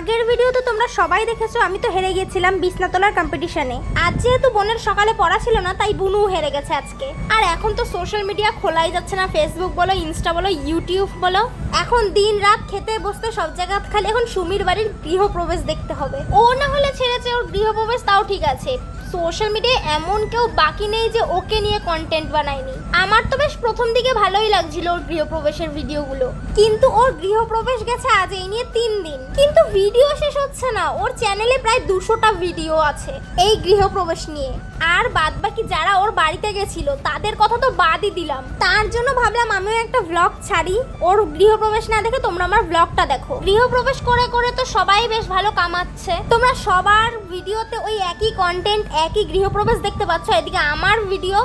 আগের ভিডিওতে তোমরা সবাই দেখেছো আমি তো হেরে গিয়েছিলাম বিছনা তোলার কম্পিটিশনে। আজ যেহেতু বোনের সকালে পড়া ছিল না তাই বুনু হেরে গেছে আজকে। আর এখন তো সোশ্যাল মিডিয়া খোলাই যাচ্ছে না, ফেসবুক বলো, ইনস্টা বলো, ইউটিউব বলো, এখন দিন রাত খেতে বসতে সব জায়গায় খালি এখন সুমির বাড়ির গৃহপ্রবেশ দেখতে হবে। ও না হলে ছেড়েছে ওর গৃহপ্রবেশ তাও ঠিক আছে, সোশ্যাল মিডিয়ায় এমন কেউ বাকি নেই যে ওকে নিয়ে কন্টেন্ট বানায়নি। আমার তো বেশ প্রথম দিকে ভালোই লাগছিল ওর গৃহপ্রবেশের ভিডিওগুলো, কিন্তু ওর গৃহপ্রবেশ গেছে আজ এই নিয়ে 3 দিন, কিন্তু ভিডিও শেষ হচ্ছে না। ওর চ্যানেলে প্রায় 200টা ভিডিও আছে এই গৃহপ্রবেশ নিয়ে, আর বাদ বাকি যারা ওর বাড়িতে গেছিল তাদের কথা তো বাদই দিলাম। তার জন্য ভাবলাম আমিও একটা ব্লগ ছাড়ি, ওর গৃহপ্রবেশ না দেখে তোমরা আমার ব্লগটা দেখো। গৃহপ্রবেশ করে করে তো সবাই বেশ ভালো কামাচ্ছে, তোমরা সবার ভিডিওতে ওই একই কন্টেন্ট, একই গৃহপ্রবেশ দেখতে পাচ্ছ, এদিকে আমার ভিডিও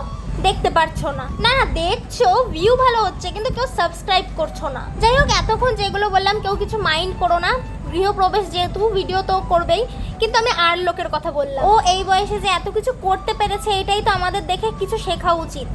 দেখতে পারছো না। না না দেখছো, ভিউ ভালো হচ্ছে কিন্তু কেউ সাবস্ক্রাইব করছো না। যাই হোক, এতক্ষণ যেগুলো বললাম কেউ কিছু মাইন্ড করো না, গৃহপ্রবেশ যেহেতু ভিডিও তো করবেই, কিন্তু আমি আর লোকের কথা বললাম। ও এই বয়সে যে এত কিছু করতে পেরেছে এটাই তো আমাদের দেখে কিছু শেখা উচিত।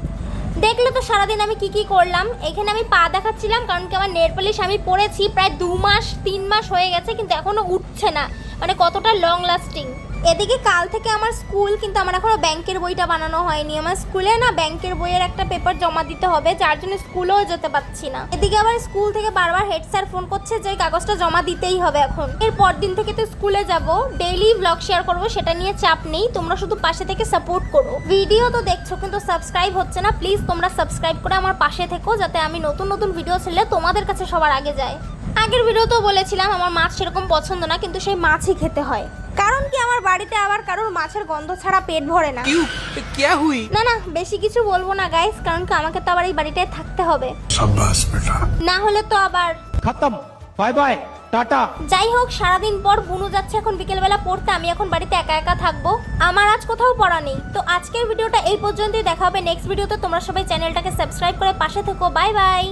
দেখলে তো সারাদিন আমি কি করলাম। এখানে আমি পা দেখাচ্ছিলাম কারণ কি আমার নেল পলিশ আমি পরেছি প্রায় 2 মাস 3 মাস হয়ে গেছে কিন্তু এখনো উঠছে না, মানে কতটা লং লাস্টিং। এদিকে কাল থেকে আমার স্কুল, কিন্তু আমার এখনো ব্যাংকের বইটা বানানো হয়নি। আমার স্কুলে না ব্যাংকের বইয়ের একটা পেপার জমা দিতে হবে, যার জন্য স্কুলেও যেতে পারছি না। এদিকে আবার স্কুল থেকে বারবার হেড স্যার ফোন করছে যে কাগজটা জমা দিতেই হবে এখন। এর পর দিন থেকে তো স্কুলে যাব, ডেইলি ব্লগ শেয়ার করব, সেটা নিয়ে চাপ নেই। তোমরা শুধু পাশে থেকে সাপোর্ট করো। ভিডিও তো দেখছো কিন্তু সাবস্ক্রাইব হচ্ছে না, প্লিজ তোমরা সাবস্ক্রাইব করে আমার পাশে থেকো যাতে আমি নতুন নতুন ভিডিও ছেড়লে তোমাদের কাছে সবার আগে যায়। আগের ভিডিওতেও বলেছিলাম আমার মাছ সেরকম পছন্দ না, কিন্তু সেই মাছই খেতে হয়, কারণ কি আমার বাড়িতে আবার কারোর মাছের গন্ধ ছাড়া পেট ভরে না। না না বেশি কিছু বলবো না গাইস, কারণ কি আমাকে তো আবার এই বাড়িটায় থাকতে হবে, না হলে তো আবার খতম। Bye bye, tata. যাই হোক, সারাদিন পর বুনু যাচ্ছে এখন বিকেলবেলা পড়তে, আমি এখন বাড়িতে একা একা থাকবো, আমার আজ কোথাও পড়া নেই। তো আজকের ভিডিওটা এই পর্যন্তই, দেখা হবে নেক্সট ভিডিওতে। তোমরা সবাই চ্যানেলটাকে সাবস্ক্রাইব করে পাশে থেকো। Bye bye.